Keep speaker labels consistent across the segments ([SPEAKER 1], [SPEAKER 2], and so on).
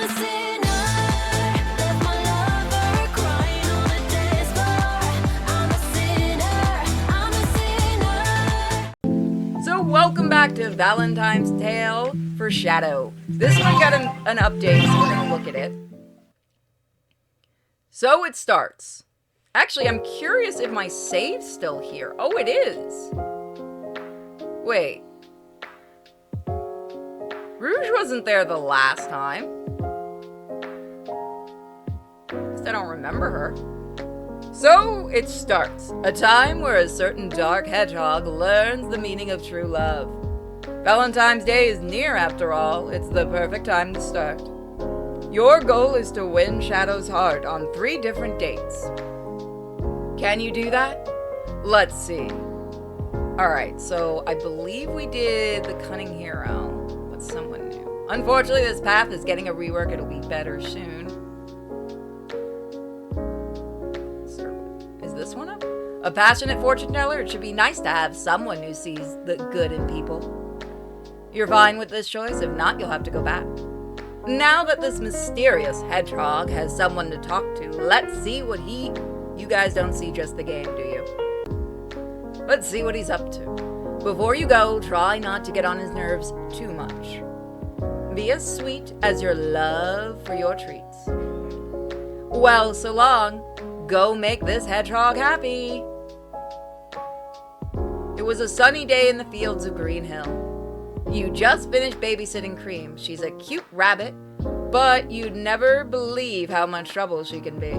[SPEAKER 1] a sinner, left my lover crying on the dance floor. I'm a sinner.
[SPEAKER 2] So welcome back to Valentine's Tale for Shadow. This one got an update, so we're going to look at it. So it starts. Actually, I'm curious if my save's still here. Oh, it is. Wait. Rouge wasn't there the last time. At least I don't remember her. So it starts. A time where a certain dark hedgehog learns the meaning of true love. Valentine's Day is near after all. It's the perfect time to start. Your goal is to win Shadow's heart on 3 different dates. Can you do that? Let's see. Alright, so I believe we did the Cunning Hero. What's someone new? Unfortunately, this path is getting a rework. It'll be better soon. Is this one up? A passionate fortune teller? It should be nice to have someone who sees the good in people. You're fine with this choice? If not, you'll have to go back. Now that this mysterious hedgehog has someone to talk to, let's see what You guys don't see just the game, do you? Let's see what he's up to. Before you go, try not to get on his nerves too much. Be as sweet as your love for your treats. Well, so long. Go make this hedgehog happy. It was a sunny day in the fields of Green Hill. You just finished babysitting Cream. She's a cute rabbit, but you'd never believe how much trouble she can be.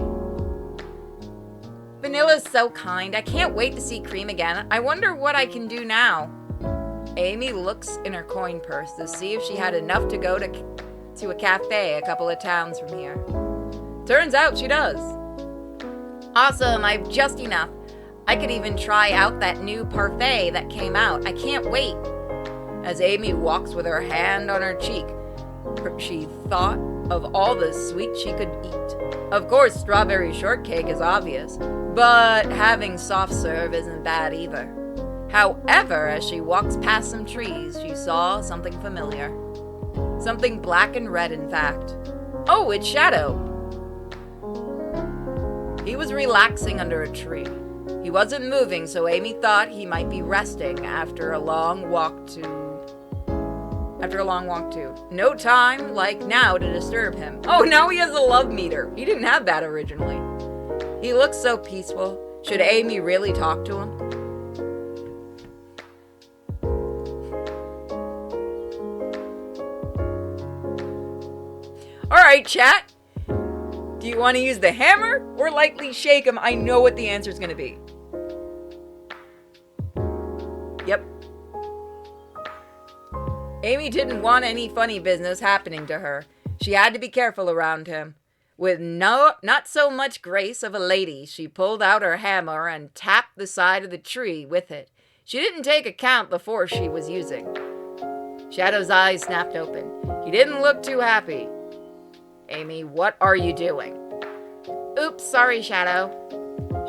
[SPEAKER 2] Vanilla's so kind. I can't wait to see Cream again. I wonder what I can do now. Amy looks in her coin purse to see if she had enough to go to a cafe a couple of towns from here. Turns out she does. Awesome, I've just enough. I could even try out that new parfait that came out. I can't wait. As Amy walks with her hand on her cheek, she thought of all the sweets she could eat. Of course, strawberry shortcake is obvious, but having soft serve isn't bad either. However, as she walks past some trees, she saw something familiar. Something black and red, in fact. Oh, it's Shadow. He was relaxing under a tree. He wasn't moving, so Amy thought he might be resting after a long walk too. No time like now to disturb him. Oh, now he has a love meter. He didn't have that originally. He looks so peaceful. Should Amy really talk to him? Alright, chat. Do you want to use the hammer or lightly shake him? I know what the answer is going to be. Yep. Amy didn't want any funny business happening to her. She had to be careful around him. With not so much grace of a lady, she pulled out her hammer and tapped the side of the tree with it. She didn't take account the force she was using. Shadow's eyes snapped open. He didn't look too happy. Amy, what are you doing? Oops, sorry, Shadow.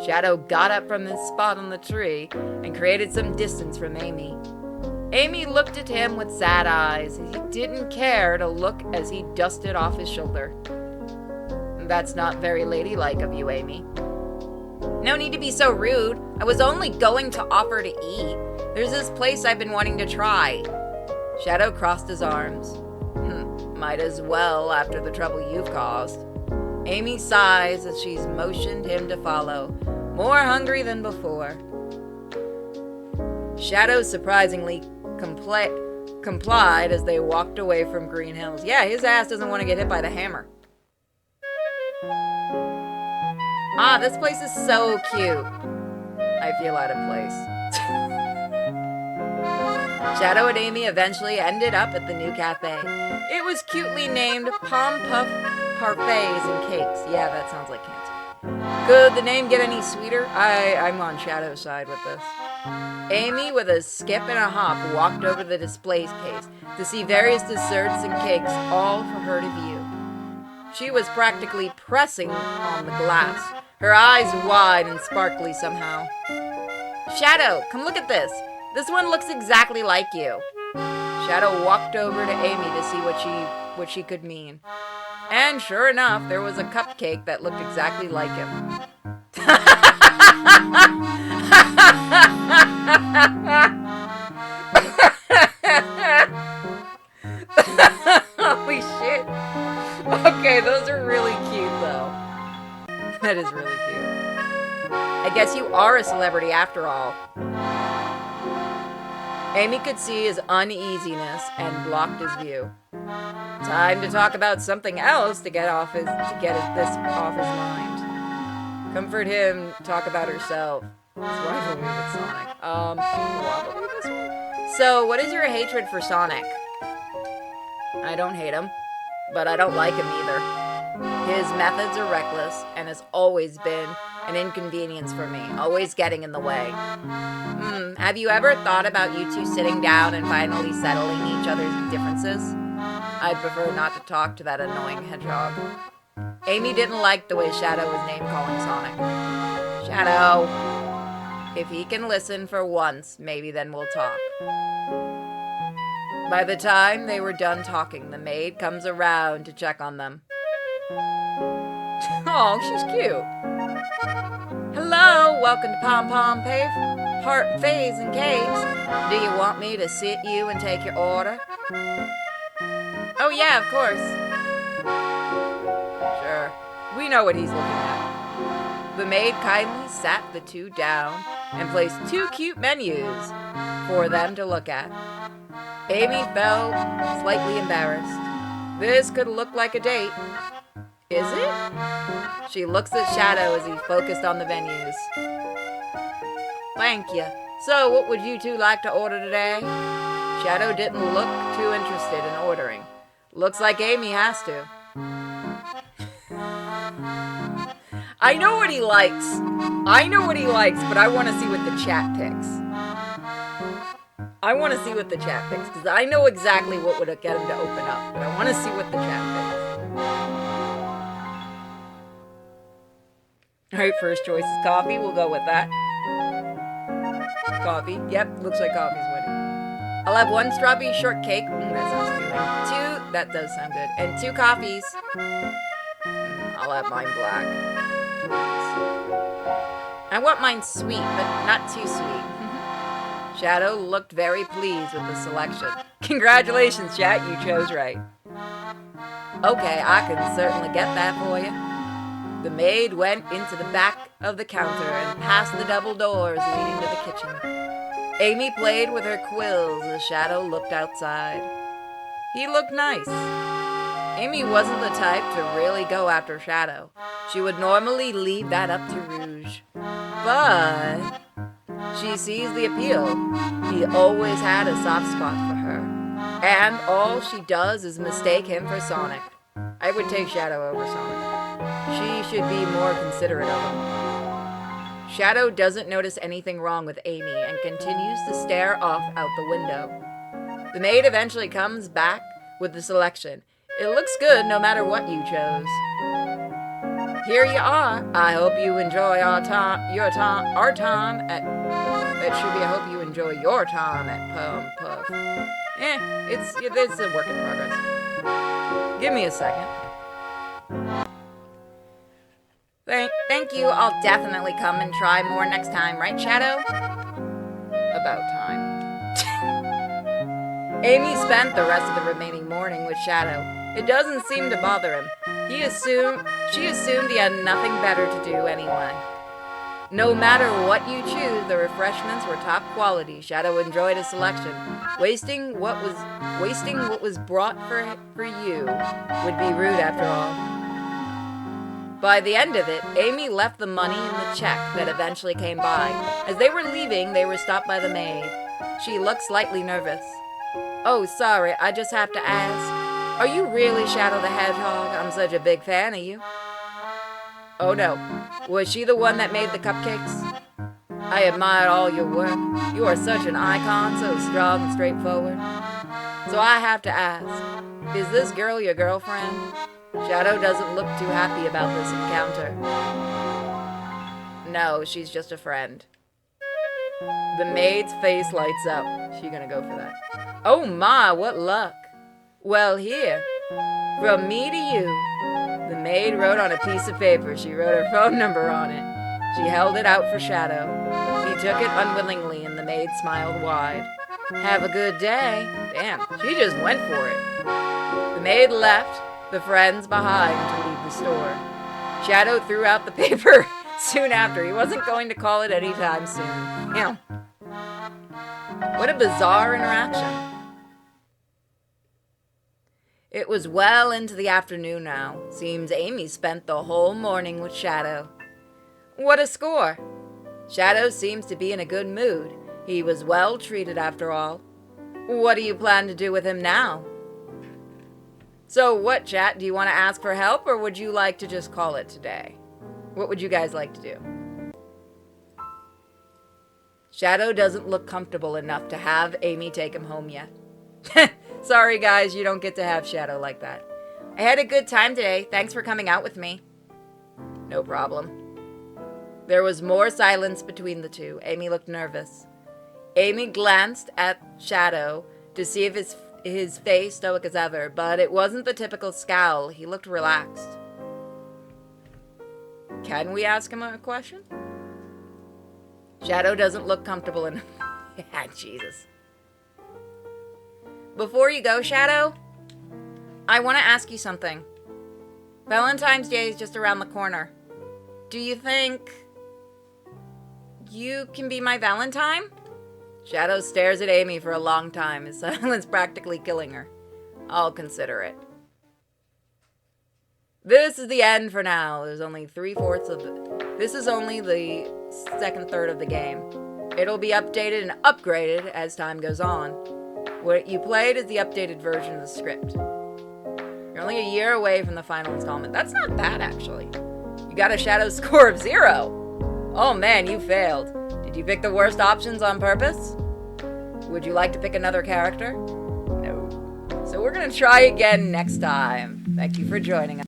[SPEAKER 2] Shadow got up from his spot on the tree and created some distance from Amy. Amy looked at him with sad eyes. He didn't care to look as he dusted off his shoulder. That's not very ladylike of you, Amy. No need to be so rude. I was only going to offer to eat. There's this place I've been wanting to try. Shadow crossed his arms. Might as well after the trouble you've caused. Amy sighs as she's motioned him to follow, more hungry than before. Shadow surprisingly complied as they walked away from Green Hills. Yeah, his ass doesn't want to get hit by the hammer. Ah, this place is so cute. I feel out of place. Shadow and Amy eventually ended up at the new cafe. It was cutely named Palm Puff Parfaits and Cakes. Yeah, that sounds like cancer. Could the name get any sweeter? I'm on Shadow's side with this. Amy, with a skip and a hop, walked over the display case to see various desserts and cakes, all for her to view. She was practically pressing on the glass, her eyes wide and sparkly somehow. Shadow, come look at this. This one looks exactly like you. Shadow walked over to Amy to see what she could mean. And sure enough, there was a cupcake that looked exactly like him. Holy shit. Okay, those are really cute, though. That is really cute. I guess you are a celebrity after all. Amy could see his uneasiness and blocked his view. Time to talk about something else to get this off his mind. Comfort him, talk about herself. His rivalry with Sonic. Probably this one. So, what is your hatred for Sonic? I don't hate him, but I don't like him either. His methods are reckless and has always been an inconvenience for me, always getting in the way. Have you ever thought about you two sitting down and finally settling each other's differences? I'd prefer not to talk to that annoying hedgehog. Amy didn't like the way Shadow was name-calling Sonic. Shadow! If he can listen for once, maybe then we'll talk. By the time they were done talking, the maid comes around to check on them. Oh, she's cute. Hello, welcome to Pom Pom Fays and Cakes. Do you want me to sit you and take your order? Oh yeah, of course. Sure, we know what he's looking at. The maid kindly sat the two down and placed two cute menus for them to look at. Amy felt slightly embarrassed. This could look like a date. Is it? She looks at Shadow as he focused on the menus. Thank you. So, what would you two like to order today? Shadow didn't look too interested in ordering. Looks like Amy has to. I know what he likes. But I want to see what the chat picks. Because I know exactly what would get him to open up, but I want to see what the chat picks. Alright, first choice is coffee. We'll go with that. Coffee. Yep, looks like coffee's winning. I'll have one strawberry shortcake. That sounds good. Two. That does sound good. And two coffees. I'll have mine black. Please. I want mine sweet, but not too sweet. Shadow looked very pleased with the selection. Congratulations, chat. You chose right. Okay, I can certainly get that for you. The maid went into the back of the counter and past the double doors leading to the kitchen. Amy played with her quills as Shadow looked outside. He looked nice. Amy wasn't the type to really go after Shadow. She would normally leave that up to Rouge. But she sees the appeal. He always had a soft spot for her. And all she does is mistake him for Sonic. I would take Shadow over Sonic. She should be more considerate of him. Shadow doesn't notice anything wrong with Amy and continues to stare off out the window. The maid eventually comes back with the selection. It looks good no matter what you chose. Here you are. I hope you enjoy our time at... It should be, I hope you enjoy your time at Pum Puff. It's a work in progress. Give me a second. Thank you. I'll definitely come and try more next time, right, Shadow? About time. Amy spent the rest of the remaining morning with Shadow. It doesn't seem to bother him. She assumed he had nothing better to do anyway. No matter what you choose, the refreshments were top quality. Shadow enjoyed his selection. Wasting what was brought for you would be rude after all. By the end of it, Amy left the money in the check that eventually came by. As they were leaving, they were stopped by the maid. She looked slightly nervous. Oh, sorry, I just have to ask. Are you really Shadow the Hedgehog? I'm such a big fan of you. Oh no, was she the one that made the cupcakes? I admire all your work. You are such an icon, so strong and straightforward. So I have to ask, is this girl your girlfriend? Shadow doesn't look too happy about this encounter. No, she's just a friend. The maid's face lights up. She's gonna go for that. Oh my, what luck. Well, here, from me to you, The maid wrote on a piece of paper. She wrote her phone number on it. She held it out for Shadow. He took it unwillingly, and the maid smiled wide. Have a good day. Damn, she just went for it. The maid left the friends behind to leave the store. Shadow threw out the paper soon after. He wasn't going to call it anytime soon. Yeah. What a bizarre interaction. It was well into the afternoon now. Seems Amy spent the whole morning with Shadow. What a score! Shadow seems to be in a good mood. He was well treated after all. What do you plan to do with him now? So what, chat? Do you want to ask for help, or would you like to just call it today? What would you guys like to do? Shadow doesn't look comfortable enough to have Amy take him home yet. Sorry, guys, you don't get to have Shadow like that. I had a good time today. Thanks for coming out with me. No problem. There was more silence between the two. Amy looked nervous. Amy glanced at Shadow to see if his face stoic as ever, but it wasn't the typical scowl. He looked relaxed. Can we ask him a question? Shadow doesn't look comfortable enough. Yeah, Jesus. Before you go, Shadow, I want to ask you something. Valentine's Day is just around the corner. Do you think you can be my Valentine? Shadow stares at Amy for a long time, his silence practically killing her. I'll consider it. This is the end for now. There's only 3/4 of it. This is only the second third of the game. It'll be updated and upgraded as time goes on. What you played is the updated version of the script. You're only a year away from the final installment. That's not bad, actually. You got a Shadow score of 0. Oh man, you failed. Did you pick the worst options on purpose? Would you like to pick another character? No. So we're gonna try again next time. Thank you for joining us.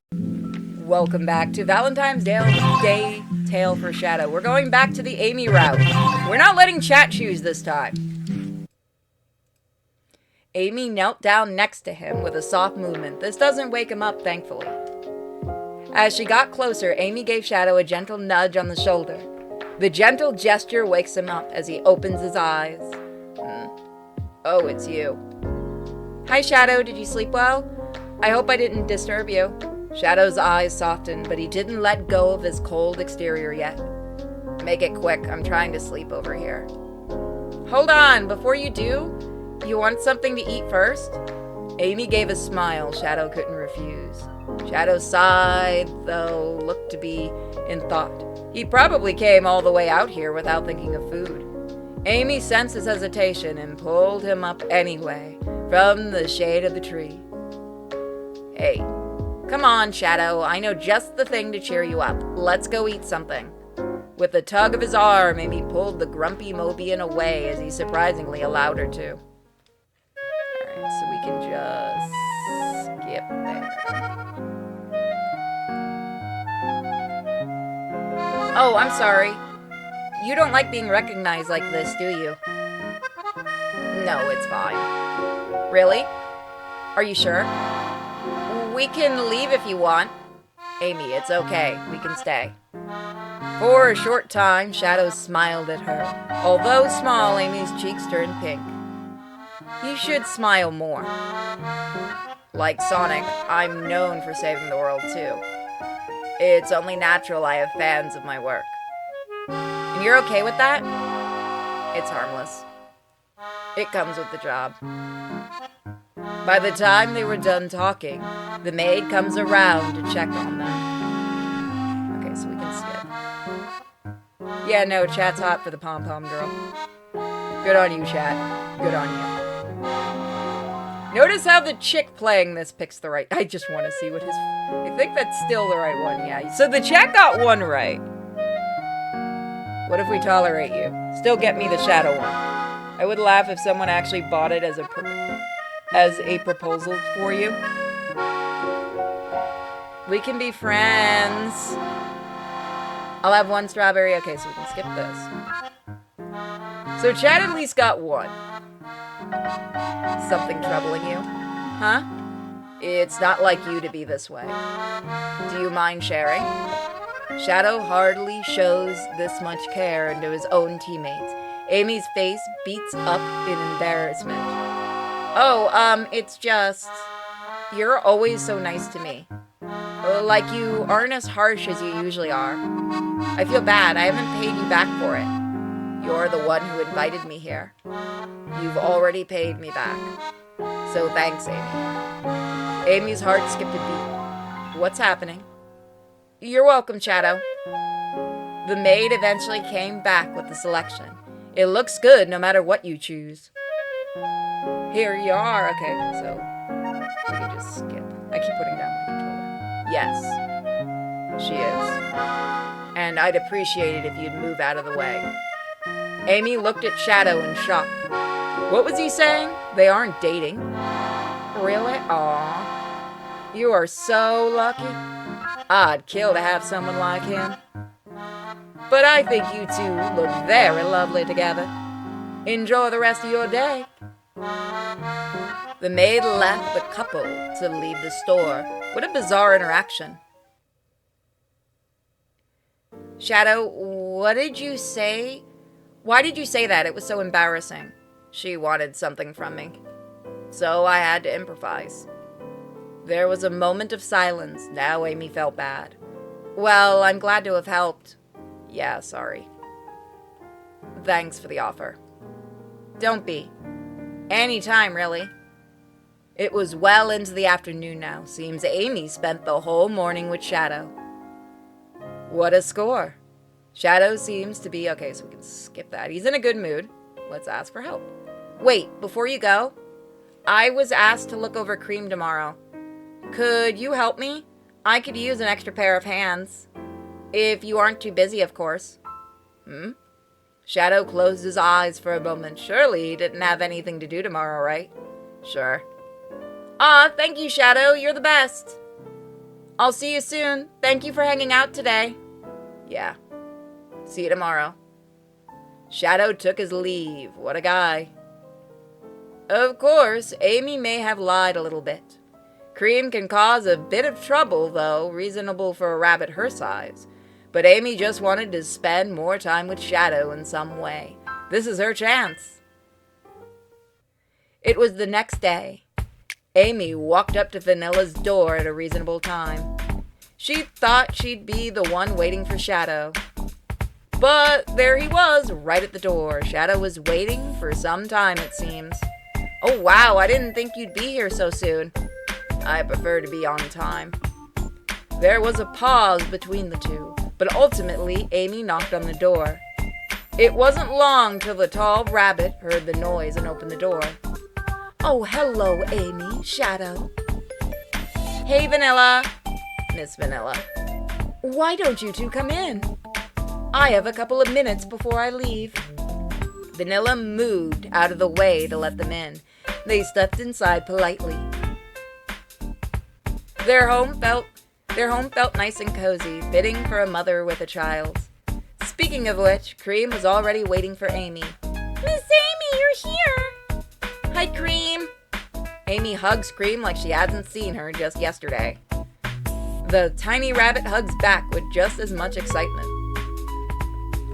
[SPEAKER 2] Welcome back to Valentine's Day Tale for Shadow. We're going back to the Amy route. We're not letting chat choose this time. Amy knelt down next to him with a soft movement. This doesn't wake him up, thankfully. As she got closer, Amy gave Shadow a gentle nudge on the shoulder. The gentle gesture wakes him up as he opens his eyes. Oh, it's you. Hi, Shadow. Did you sleep well? I hope I didn't disturb you. Shadow's eyes softened, but he didn't let go of his cold exterior yet. Make it quick. I'm trying to sleep over here. Hold on. Before you do, you want something to eat first? Amy gave a smile Shadow couldn't refuse. Shadow sighed, though looked to be in thought. He probably came all the way out here without thinking of food. Amy sensed his hesitation and pulled him up anyway, from the shade of the tree. Hey, come on, Shadow. I know just the thing to cheer you up. Let's go eat something. With a tug of his arm, Amy pulled the grumpy Mobian away as he surprisingly allowed her to. Alright, so we can just skip there. Oh, I'm sorry. You don't like being recognized like this, do you? No, it's fine. Really? Are you sure? We can leave if you want. Amy, it's okay. We can stay. For a short time, Shadow smiled at her. Although small, Amy's cheeks turned pink. You should smile more. Like Sonic, I'm known for saving the world too. It's only natural I have fans of my work. And you're okay with that? It's harmless. It comes with the job. By the time they were done talking, the maid comes around to check on them. Okay, so we can skip. Yeah, no, chat's hot for the pom-pom girl. Good on you, chat. Good on you. Notice how the chick playing this picks the right... I just want to see what his... I think that's still the right one, yeah. So the chat got one right. What if we tolerate you? Still get me the Shadow one. I would laugh if someone actually bought it as a proposal for you. We can be friends. I'll have one strawberry. Okay, so we can skip this. So chat at least got one. Something troubling you? Huh? It's not like you to be this way. Do you mind sharing? Shadow hardly shows this much care into his own teammates. Amy's face beats up in embarrassment. Oh, it's just... You're always so nice to me. Like you aren't as harsh as you usually are. I feel bad. I haven't paid you back for it. You're the one who invited me here. You've already paid me back. So thanks, Amy. Amy's heart skipped a beat. What's happening? You're welcome, Shadow. The maid eventually came back with the selection. It looks good no matter what you choose. Here you are. Okay, so we can just skip. I keep putting down my controller. Yes, she is. And I'd appreciate it if you'd move out of the way. Amy looked at Shadow in shock. What was he saying? They aren't dating. Really? Aw. You are so lucky. I'd kill to have someone like him. But I think you two look very lovely together. Enjoy the rest of your day. The maid left the couple to leave the store. What a bizarre interaction. Shadow, what did you say? Why did you say that? It was so embarrassing. She wanted something from me. So I had to improvise. There was a moment of silence. Now Amy felt bad. Well, I'm glad to have helped. Yeah, sorry. Thanks for the offer. Don't be. Anytime, really. It was well into the afternoon now. Seems Amy spent the whole morning with Shadow. What a score. Shadow seems to be... Okay, so we can skip that. He's in a good mood. Let's ask for help. Wait, before you go, I was asked to look over Cream tomorrow. Could you help me? I could use an extra pair of hands. If you aren't too busy, of course. Shadow closed his eyes for a moment. Surely he didn't have anything to do tomorrow, right? Sure. Aw, thank you, Shadow. You're the best. I'll see you soon. Thank you for hanging out today. Yeah. See you tomorrow. Shadow took his leave. What a guy. Of course, Amy may have lied a little bit. Cream can cause a bit of trouble, though, reasonable for a rabbit her size. But Amy just wanted to spend more time with Shadow in some way. This is her chance. It was the next day. Amy walked up to Vanilla's door at a reasonable time. She thought she'd be the one waiting for Shadow. But there he was, right at the door. Shadow was waiting for some time, it seems. Oh wow, I didn't think you'd be here so soon. I prefer to be on time. There was a pause between the two, but ultimately Amy knocked on the door. It wasn't long till the tall rabbit heard the noise and opened the door. Oh, hello, Amy, Shadow. Hey, Vanilla. Miss Vanilla. Why don't you two come in? I have a couple of minutes before I leave. Vanilla moved out of the way to let them in. They stepped inside politely. Their home felt nice and cozy, fitting for a mother with a child. Speaking of which, Cream was already waiting for Amy. Miss Amy, you're here! Hi, Cream! Amy hugs Cream like she hadn't seen her just yesterday. The tiny rabbit hugs back with just as much excitement.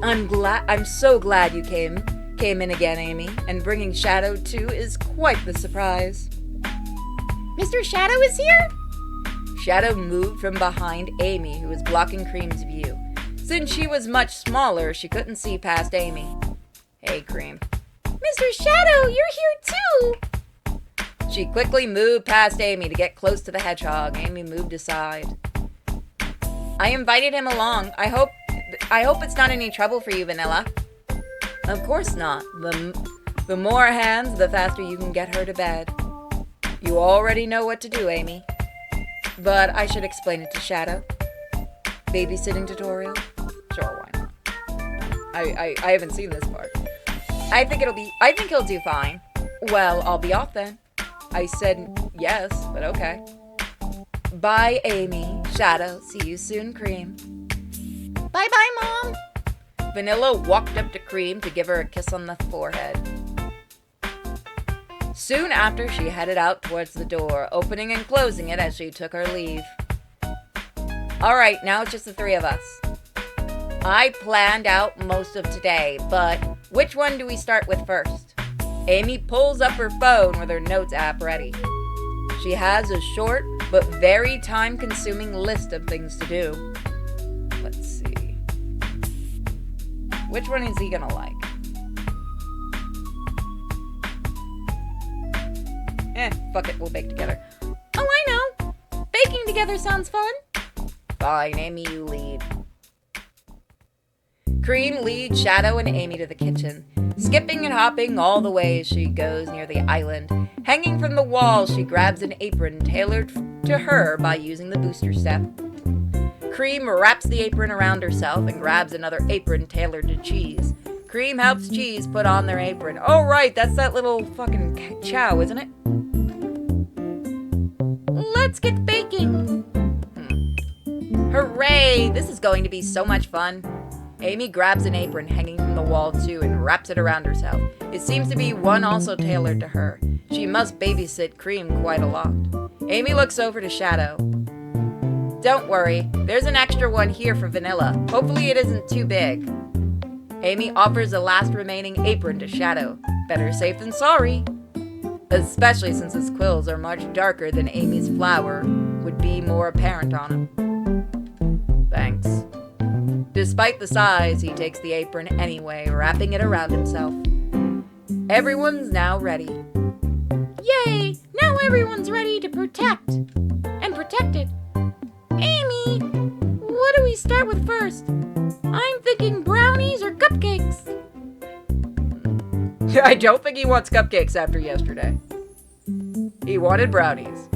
[SPEAKER 2] I'm so glad you came in again, Amy, and bringing Shadow too is quite the surprise. Mr. Shadow is here? Shadow moved from behind Amy, who was blocking Cream's view. Since she was much smaller, she couldn't see past Amy. Hey, Cream. Mr. Shadow, you're here too! She quickly moved past Amy to get close to the hedgehog. Amy moved aside. I invited him along. I hope it's not any trouble for you, Vanilla. Of course not. The more hands, the faster you can get her to bed. You already know what to do, Amy. But I should explain it to Shadow. Babysitting tutorial? Sure, why not? I haven't seen this part. I think he'll do fine. Well, I'll be off then. I said yes, but okay. Bye, Amy. Shadow, see you soon, Cream. Bye-bye, Mom. Vanilla walked up to Cream to give her a kiss on the forehead. Soon after, she headed out towards the door, opening and closing it as she took her leave. Alright, now it's just the three of us. I planned out most of today, but which one do we start with first? Amy pulls up her phone with her notes app ready. She has a short but very time-consuming list of things to do. Let's see. Which one is he gonna like? Fuck it, we'll bake together. Oh, I know! Baking together sounds fun! Fine, Amy, you lead. Cream leads Shadow and Amy to the kitchen, skipping and hopping all the way as she goes near the island. Hanging from the wall, she grabs an apron tailored to her by using the booster step. Cream wraps the apron around herself and grabs another apron tailored to Cheese. Cream helps Cheese put on their apron. Oh right, that's that little fucking chow, isn't it? Let's get baking! Hooray! This is going to be so much fun. Amy grabs an apron hanging from the wall too and wraps it around herself. It seems to be one also tailored to her. She must babysit Cream quite a lot. Amy looks over to Shadow. Don't worry, there's an extra one here for Vanilla. Hopefully it isn't too big. Amy offers the last remaining apron to Shadow. Better safe than sorry. Especially since his quills are much darker than Amy's flower would be more apparent on him. Thanks. Despite the size, he takes the apron anyway, wrapping it around himself. Everyone's now ready. Yay! Now everyone's ready to protect. And protected. Amy, what do we start with first? I'm thinking brownies or cupcakes. I don't think he wants cupcakes after yesterday. He wanted brownies.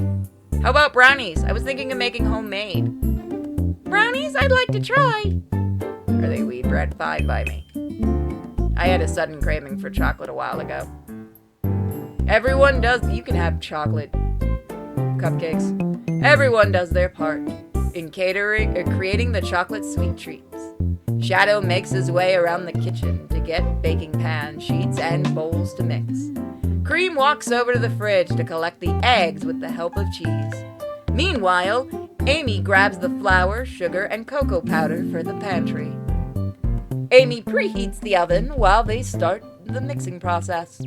[SPEAKER 2] How about brownies? I was thinking of making homemade. Brownies? I'd like to try. Are they wheat bread? Fine by me. I had a sudden craving for chocolate a while ago. Everyone does. You can have chocolate cupcakes. Everyone does their part in catering or creating the chocolate sweet treats. Shadow makes his way around the kitchen to get baking pan, sheets, and bowls to mix. Cream walks over to the fridge to collect the eggs with the help of Cheese. Meanwhile, Amy grabs the flour, sugar, and cocoa powder for the pantry. Amy preheats the oven while they start the mixing process.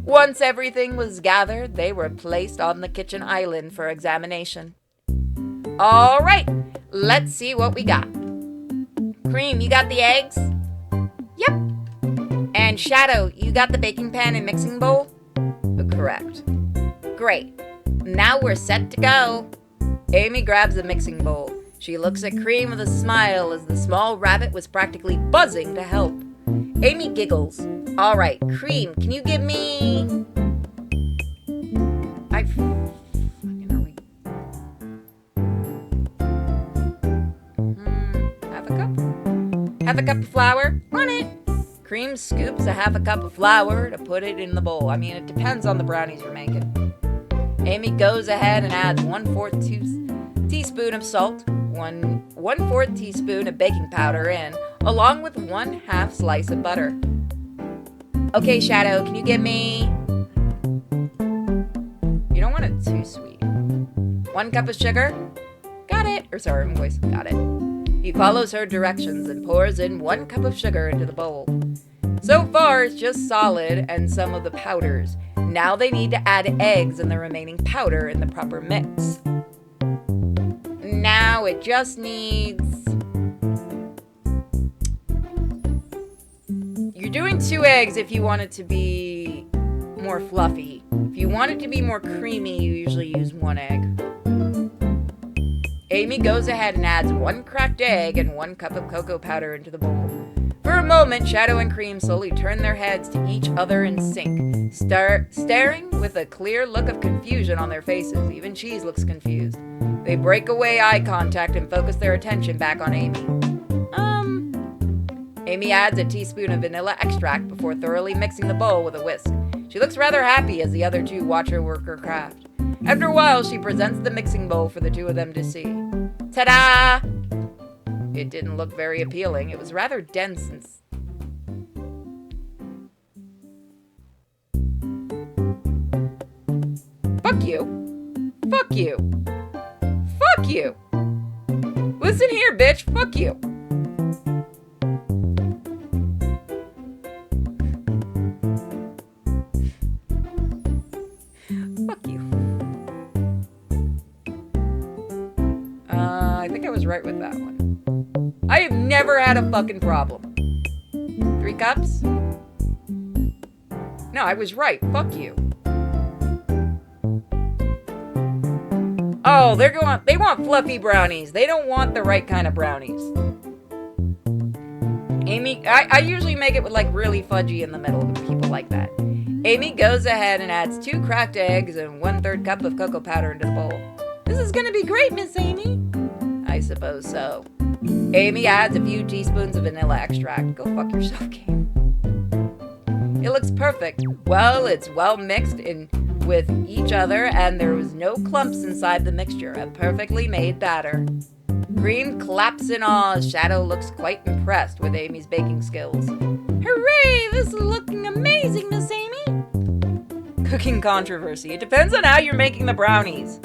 [SPEAKER 2] Once everything was gathered, they were placed on the kitchen island for examination. All right, let's see what we got. Cream, you got the eggs? Yep. And Shadow, you got the baking pan and mixing bowl? Correct. Great. Now we're set to go. Amy grabs the mixing bowl. She looks at Cream with a smile as the small rabbit was practically buzzing to help. Amy giggles. All right, Cream, can you give me... Half a cup of flour? On it! Cream scoops a half a cup of flour to put it in the bowl. I mean, it depends on the brownies you're making. Amy goes ahead and adds 1/4 teaspoon of salt, 1/4 teaspoon of baking powder in, along with 1/2 slice of butter. Okay, Shadow, can you give me... You don't want it too sweet. 1 cup of sugar? Got it. Or sorry, my voice. Got it. He follows her directions and pours in 1 cup of sugar into the bowl. So far, it's just solid and some of the powders. Now they need to add eggs and the remaining powder in the proper mix. Now it just needs... You're doing 2 eggs if you want it to be more fluffy. If you want it to be more creamy, you usually use 1 egg. Amy goes ahead and adds 1 cracked egg and 1 cup of cocoa powder into the bowl. For a moment, Shadow and Cream slowly turn their heads to each other in sync, staring with a clear look of confusion on their faces. Even Cheese looks confused. They break away eye contact and focus their attention back on Amy. Amy adds a teaspoon of vanilla extract before thoroughly mixing the bowl with a whisk. She looks rather happy as the other two watch her work her craft. After a while, she presents the mixing bowl for the two of them to see. Ta-da! It didn't look very appealing. It was rather dense and... Fuck you. Fuck you. Fuck you. Listen here, bitch. Fuck you. Fuck you. I think I was right with that one. I have never had a fucking problem. 3 cups? No, I was right. Fuck you. Oh, they want fluffy brownies. They don't want the right kind of brownies. Amy, I usually make it with like really fudgy in the middle to people like that. Amy goes ahead and adds 2 cracked eggs and 1/3 cup of cocoa powder into the bowl. This is gonna be great, Miss Amy. I suppose so. Amy adds a few teaspoons of vanilla extract. Go fuck yourself, Game. It looks perfect. Well, it's well mixed in with each other and there was no clumps inside the mixture. A perfectly made batter. Cream claps in awe as Shadow looks quite impressed with Amy's baking skills. Hooray! This is looking amazing, Miss Amy! Cooking controversy. It depends on how you're making the brownies.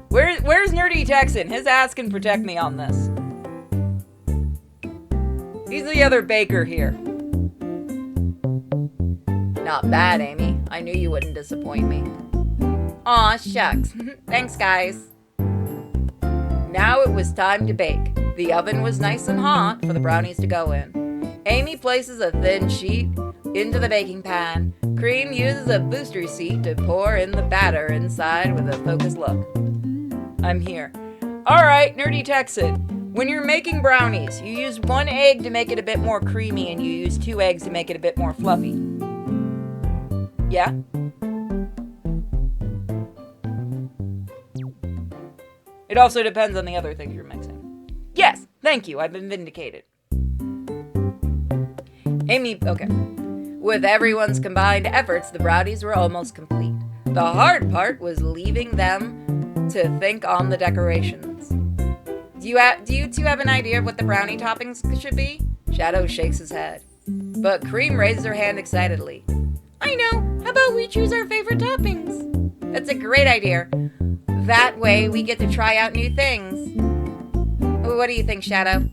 [SPEAKER 2] Where's Nerdy Texan? His ass can protect me on this. He's the other baker here. Not bad, Amy. I knew you wouldn't disappoint me. Aw, shucks. Thanks, guys. Now it was time to bake. The oven was nice and hot for the brownies to go in. Amy places a thin sheet into the baking pan. Cream uses a booster seat to pour in the batter inside with a focused look. I'm here. Alright, Nerdy Texan. When you're making brownies, you use 1 egg to make it a bit more creamy and you use 2 eggs to make it a bit more fluffy. Yeah? It also depends on the other things you're mixing. Yes, thank you, I've been vindicated. Amy, okay. With everyone's combined efforts, the brownies were almost complete. The hard part was leaving them to think on the decorations. Do you two have an idea of what the brownie toppings should be? Shadow shakes his head. But Cream raises her hand excitedly. I know! How about we choose our favorite toppings? That's a great idea. That way we get to try out new things. What do you think, Shadow?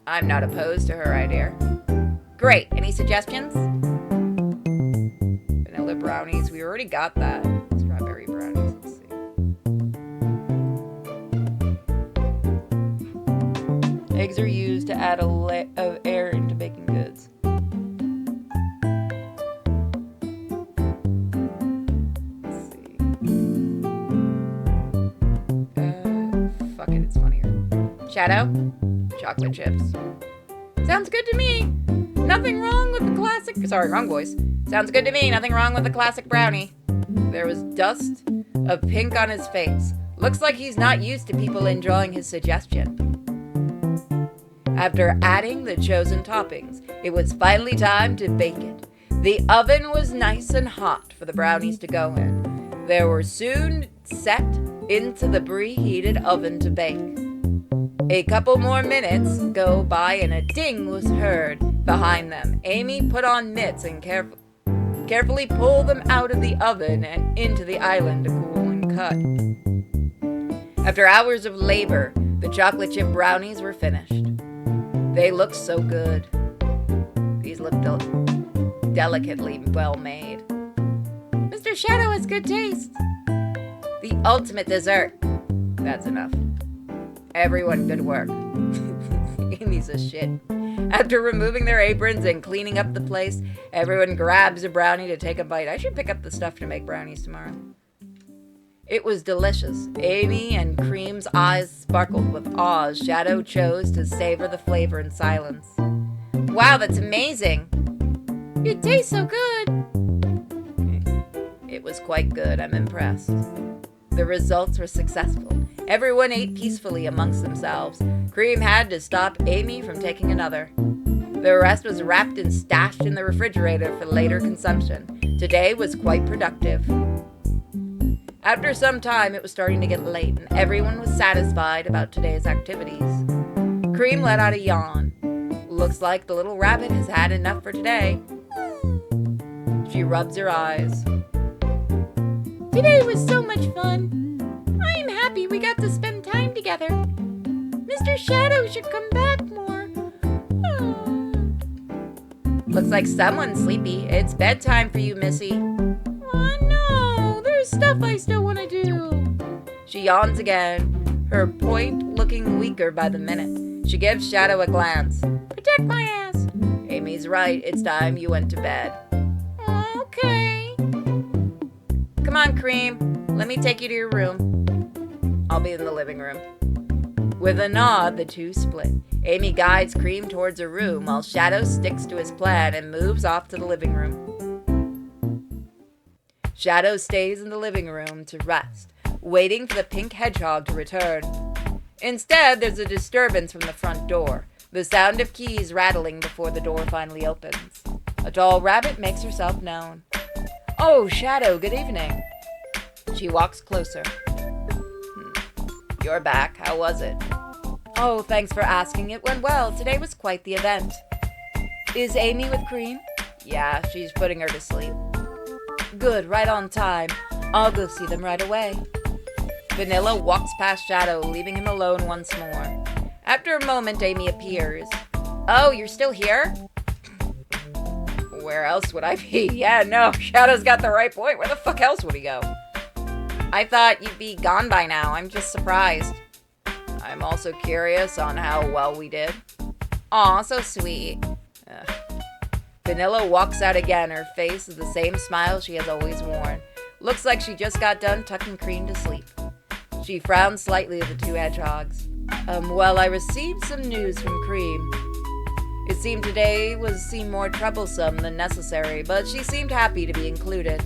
[SPEAKER 2] I'm not opposed to her idea. Great. Any suggestions? Vanilla brownies. We already got that. Strawberry brownies. Let's see. Eggs are used to add a layer of air into baking goods. Let's see. Fuck it, it's funnier. Shadow? Chocolate chips. Sounds good to me. Nothing wrong with the classic... Sorry, wrong voice. Sounds good to me. Nothing wrong with the classic brownie. There was dust of pink on his face. Looks like he's not used to people enjoying his suggestion. After adding the chosen toppings, it was finally time to bake it. The oven was nice and hot for the brownies to go in. They were soon set into the preheated oven to bake. A couple more minutes go by and a ding was heard behind them. Amy put on mitts and carefully pulled them out of the oven and into the island to cool and cut. After hours of labor, the chocolate chip brownies were finished. They looked so good. These looked delicately well made. Mr. Shadow has good taste. The ultimate dessert. That's enough. Everyone, good work. Amy's a shit. After removing their aprons and cleaning up the place, everyone grabs a brownie to take a bite. I should pick up the stuff to make brownies tomorrow. It was delicious. Amy and Cream's eyes sparkled with awe as Shadow chose to savor the flavor in silence. Wow, that's amazing. It tastes so good. It was quite good. I'm impressed. The results were successful. Everyone ate peacefully amongst themselves. Cream had to stop Amy from taking another. The rest was wrapped and stashed in the refrigerator for later consumption. Today was quite productive. After some time, it was starting to get late, and everyone was satisfied about today's activities. Cream let out a yawn. Looks like the little rabbit has had enough for today. She rubs her eyes. Today was so much fun. I am happy we got to spend time together. Mr. Shadow should come back more. Oh. Looks like someone's sleepy. It's bedtime for you, Missy. Oh no, there's stuff I still want to do. She yawns again, her point looking weaker by the minute. She gives Shadow a glance. Protect my ass. Amy's right. It's time you went to bed. Okay. Come on, Cream. Let me take you to your room. I'll be in the living room. With a nod, the two split. Amy guides Cream towards her room while Shadow sticks to his plan and moves off to the living room. Shadow stays in the living room to rest, waiting for the pink hedgehog to return. Instead, there's a disturbance from the front door, the sound of keys rattling before the door finally opens. A tall rabbit makes herself known. Oh, Shadow, good evening. She walks closer. You're back. How was it? Oh, thanks for asking. It went well. Today was quite the event. Is Amy with Cream? Yeah, she's putting her to sleep. Good, right on time. I'll go see them right away. Vanilla walks past Shadow, leaving him alone once more. After a moment, Amy appears. Oh, you're still here? Where else would I be? Yeah, no, Shadow's got the right point. Where the fuck else would he go? I thought you'd be gone by now. I'm just surprised. I'm also curious on how well we did. Aw, so sweet. Vanilla walks out again. Her face is the same smile she has always worn. Looks like she just got done tucking Cream to sleep. She frowns slightly at the two hedgehogs. Well, I received some news from Cream. It seemed today seemed more troublesome than necessary, but she seemed happy to be included.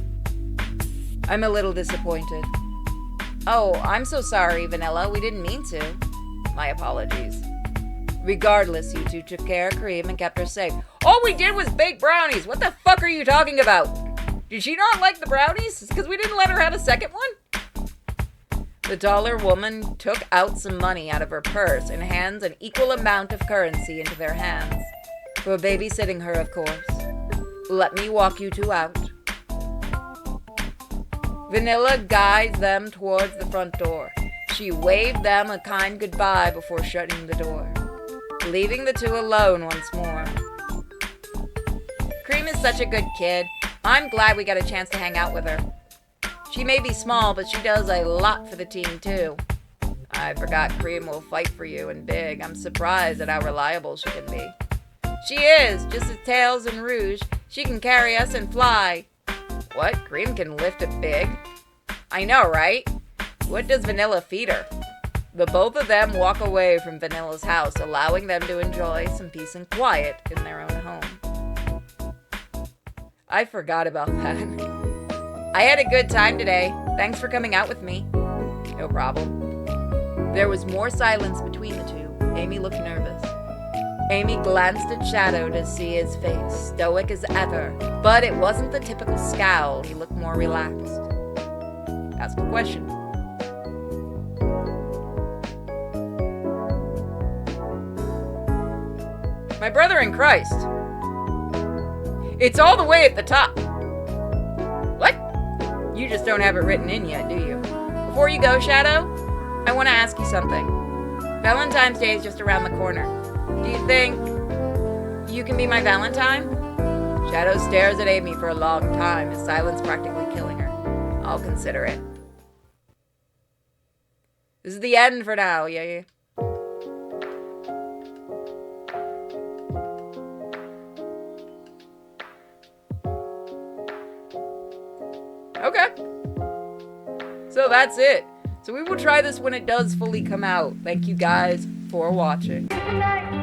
[SPEAKER 2] I'm a little disappointed. Oh, I'm so sorry, Vanilla. We didn't mean to. My apologies. Regardless, you two took care of Cream and kept her safe. All we did was bake brownies. What the fuck are you talking about? Did she not like the brownies? Because we didn't let her have a second one? The taller woman took out some money out of her purse and hands an equal amount of currency into their hands. For babysitting her, of course. Let me walk you two out. Vanilla guides them towards the front door. She waved them a kind goodbye before shutting the door, leaving the two alone once more. Cream is such a good kid. I'm glad we got a chance to hang out with her. She may be small, but she does a lot for the team, too. I forgot Cream will fight for you and big. I'm surprised at how reliable she can be. She is, just as Tails and Rouge. She can carry us and fly. What? Cream can lift it big? I know, right? What does Vanilla feed her? The both of them walk away from Vanilla's house, allowing them to enjoy some peace and quiet in their own home. I forgot about that. I had a good time today. Thanks for coming out with me. No problem. There was more silence between the two. Amy looked nervous. Amy glanced at Shadow to see his face, stoic as ever, but it wasn't the typical scowl. He looked more relaxed. Ask a question. My brother in Christ. It's all the way at the top. What? You just don't have it written in yet, do you? Before you go, Shadow, I want to ask you something. Valentine's Day is just around the corner. Do you think you can be my Valentine? Shadow stares at Amy for a long time, his silence practically killing her. I'll consider it. This is the end for now, yeah. Okay. So that's it. So we will try this when it does fully come out. Thank you guys for watching.
[SPEAKER 1] Good night.